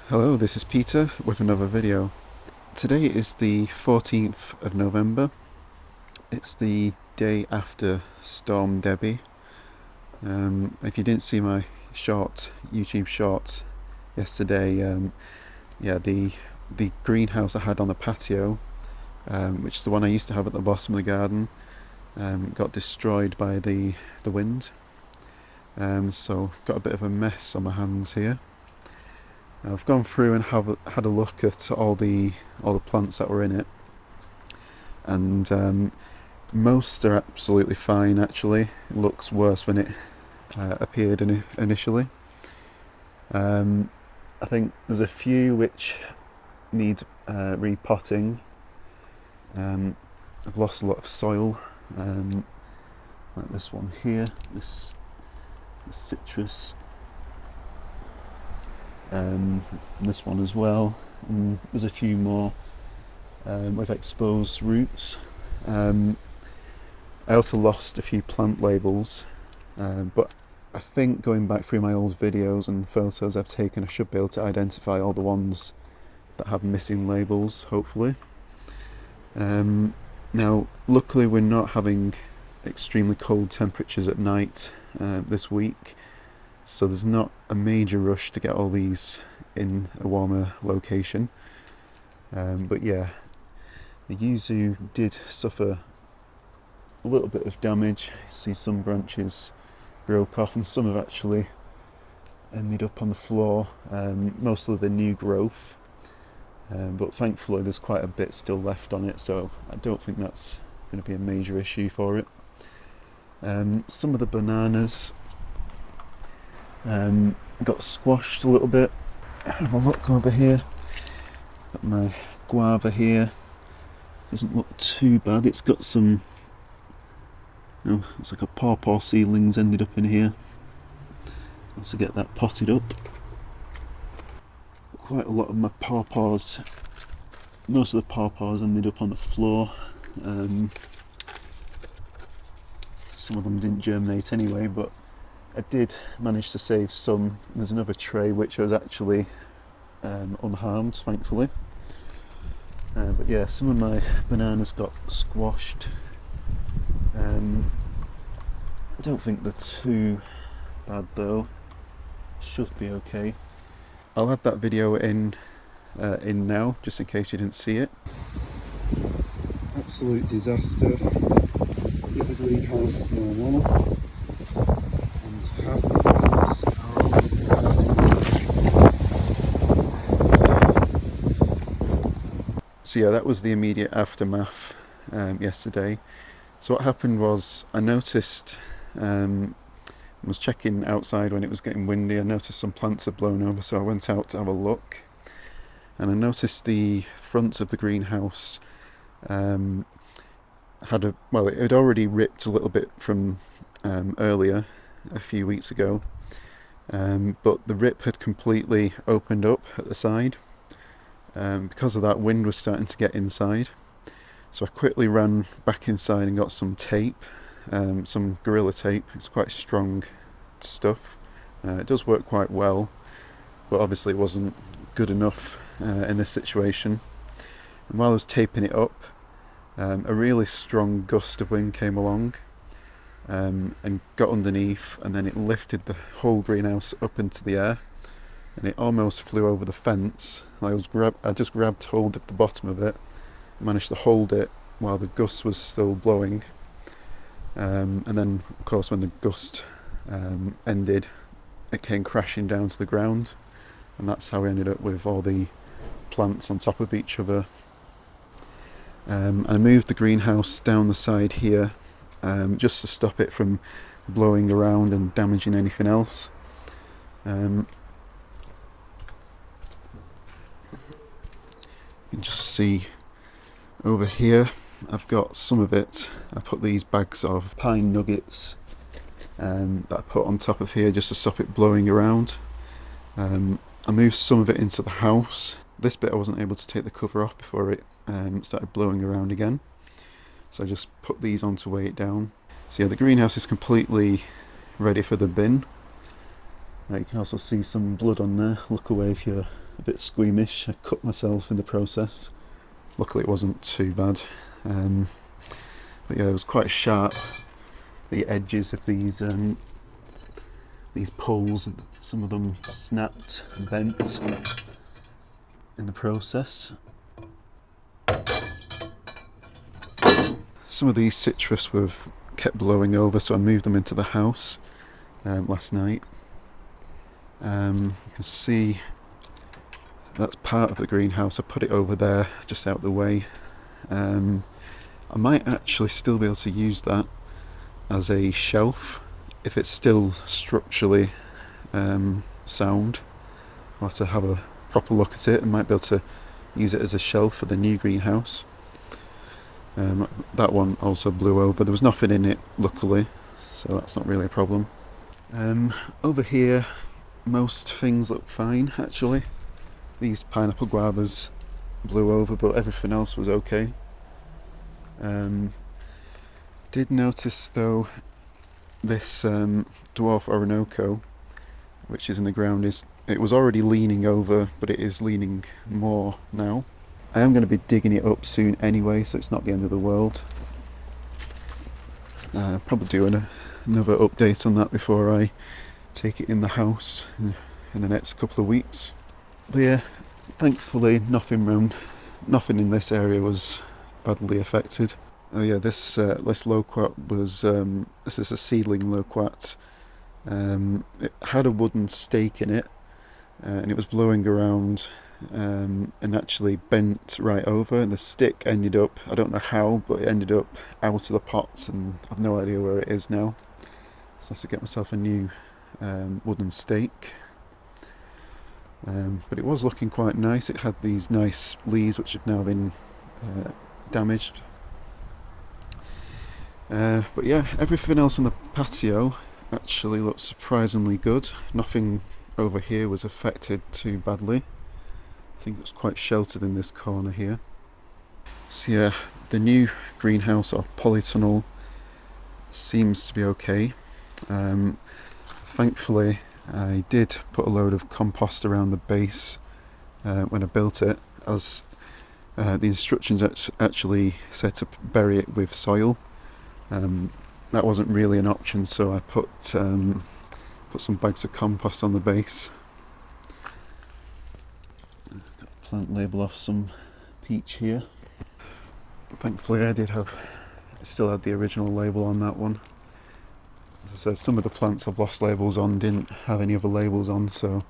Hello, this is Peter with another video. Today is the 14th of November. It's the day after Storm Debi. If you didn't see my YouTube short yesterday, the greenhouse I had on the patio, which is the one I used to have at the bottom of the garden, got destroyed by the wind. So got a bit of a mess on my hands here. I've gone through and had a look at all the plants that were in it, and most are absolutely fine. Actually, it looks worse than it appeared initially. I think there's a few which need repotting. I've lost a lot of soil, like this one here, this citrus. And this one as well, and there's a few more with exposed roots. I also lost a few plant labels, but I think going back through my old videos and photos I've taken, I should be able to identify all the ones that have missing labels, hopefully. Now, luckily we're not having extremely cold temperatures at night this week, so there's not a major rush to get all these in a warmer location. But yeah, the yuzu did suffer a little bit of damage. You see some branches broke off and some have actually ended up on the floor, mostly the new growth. But thankfully there's quite a bit still left on it, so I don't think that's going to be a major issue for it. Some of the bananas got squashed a little bit. Have a look over here. Got my guava here. Doesn't look too bad. It's got some, it's like a pawpaw seedlings ended up in here. Let's get that potted up. Quite a lot of my pawpaws, most of the pawpaws ended up on the floor. Some of them didn't germinate anyway, but I did manage to save some. There's another tray which was actually unharmed, thankfully. But yeah, some of my bananas got squashed. I don't think they're too bad though. Should be okay. I'll add that video in now, just in case you didn't see it. Absolute disaster. The other greenhouse is normal. Half the plants are all dead. So yeah, that was the immediate aftermath yesterday. So what happened was, I noticed, I was checking outside when it was getting windy. I noticed some plants had blown over, so I went out to have a look, and I noticed the front of the greenhouse it had already ripped a little bit from earlier, a few weeks ago, but the rip had completely opened up at the side. Because of that, wind was starting to get inside, so I quickly ran back inside and got some tape, some Gorilla Tape. It's quite strong stuff. It does work quite well, but obviously it wasn't good enough in this situation. And while I was taping it up, a really strong gust of wind came along and got underneath, and then it lifted the whole greenhouse up into the air, and it almost flew over the fence. I just grabbed hold of the bottom of it, managed to hold it while the gust was still blowing, and then of course when the gust ended, it came crashing down to the ground, and that's how we ended up with all the plants on top of each other. I moved the greenhouse down the side here, just to stop it from blowing around and damaging anything else. You can just see over here, I've got some of it. I put these bags of pine nuggets that I put on top of here just to stop it blowing around. I moved some of it into the house. This bit I wasn't able to take the cover off before it started blowing around again, so I just put these on to weigh it down. So yeah, the greenhouse is completely ready for the bin. You can also see some blood on there. Look away if you're a bit squeamish. I cut myself in the process. Luckily it wasn't too bad. But yeah, it was quite sharp, the edges of these poles, and some of them snapped and bent in the process. Some of these citrus were kept blowing over, so I moved them into the house last night. You can see that's part of the greenhouse. I put it over there, just out the way. I might actually still be able to use that as a shelf if it's still structurally sound. I'll have to have a proper look at it and might be able to use it as a shelf for the new greenhouse. That one also blew over. There was nothing in it, luckily, so that's not really a problem. Over here, most things look fine, actually. These pineapple guavas blew over, but everything else was okay. Did notice though, this dwarf Orinoco, which is in the ground, it was already leaning over, but it is leaning more now. I am going to be digging it up soon anyway, so it's not the end of the world. Probably doing another update on that before I take it in the house in the next couple of weeks. But yeah, thankfully nothing in this area was badly affected. Oh yeah, this loquat was this is a seedling loquat. It had a wooden stake in it, and it was blowing around and actually bent right over, and the stick ended up, I don't know how, but it ended up out of the pot, and I've no idea where it is now. So I have to get myself a new wooden stake. But it was looking quite nice. It had these nice leaves which have now been damaged. But yeah, everything else on the patio actually looks surprisingly good. Nothing over here was affected too badly. I think it was quite sheltered in this corner here. So yeah, the new greenhouse or polytunnel seems to be okay. Thankfully I did put a load of compost around the base when I built it, as the instructions actually said to bury it with soil. That wasn't really an option, so I put some bags of compost on the base. Got a plant label off some peach here. Thankfully I still had the original label on that one. As I said, some of the plants I've lost labels on didn't have any other labels on, so I'm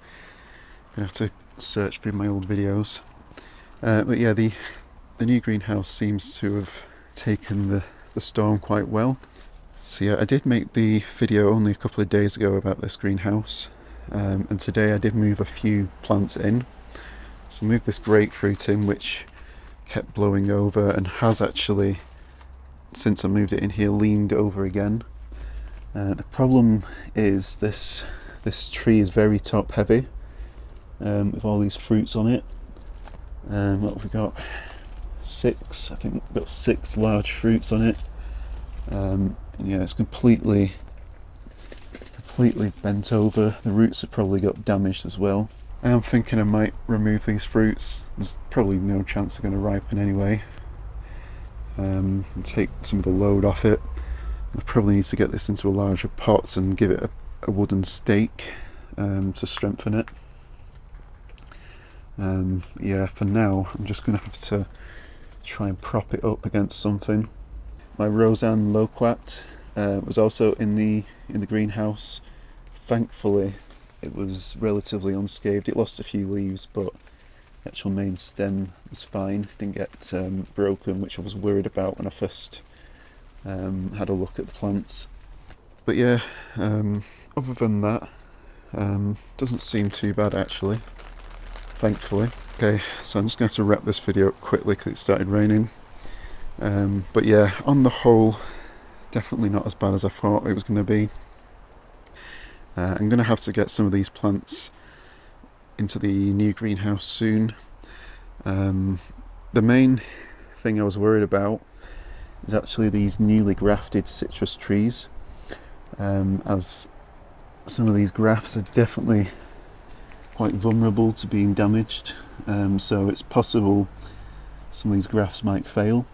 going to have to search through my old videos. But yeah, the new greenhouse seems to have taken the storm quite well. So yeah, I did make the video only a couple of days ago about this greenhouse, and today I did move a few plants in. So I moved this grapefruit in, which kept blowing over and has actually, since I moved it in here, leaned over again. The problem is this tree is very top heavy, with all these fruits on it. What have we got? I think we've got 6 large fruits on it. And yeah, it's completely bent over. The roots have probably got damaged as well. I am thinking I might remove these fruits. There's probably no chance they're going to ripen anyway. And take some of the load off it. I probably need to get this into a larger pot and give it a wooden stake to strengthen it. Yeah, for now I'm just going to have to try and prop it up against something. My Roseanne loquat was also in the greenhouse. Thankfully it was relatively unscathed. It lost a few leaves, but the actual main stem was fine. Didn't get broken, which I was worried about when I first had a look at the plants. But yeah, other than that, doesn't seem too bad actually, thankfully. Okay, so I'm just going to wrap this video up quickly because it started raining. But yeah, on the whole, definitely not as bad as I thought it was going to be. I'm going to have to get some of these plants into the new greenhouse soon. The main thing I was worried about is actually these newly grafted citrus trees, as some of these grafts are definitely quite vulnerable to being damaged, so it's possible some of these grafts might fail,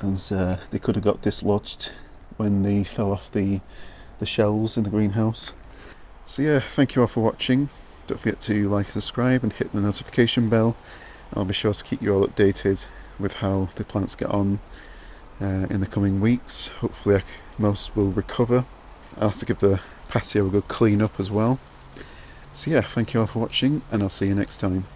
as they could have got dislodged when they fell off the shelves in the greenhouse. So yeah, thank you all for watching. Don't forget to like and subscribe and hit the notification bell. I'll be sure to keep you all updated with how the plants get on in the coming weeks. Hopefully most will recover. I'll have to give the patio a good clean up as well. So yeah, thank you all for watching, and I'll see you next time.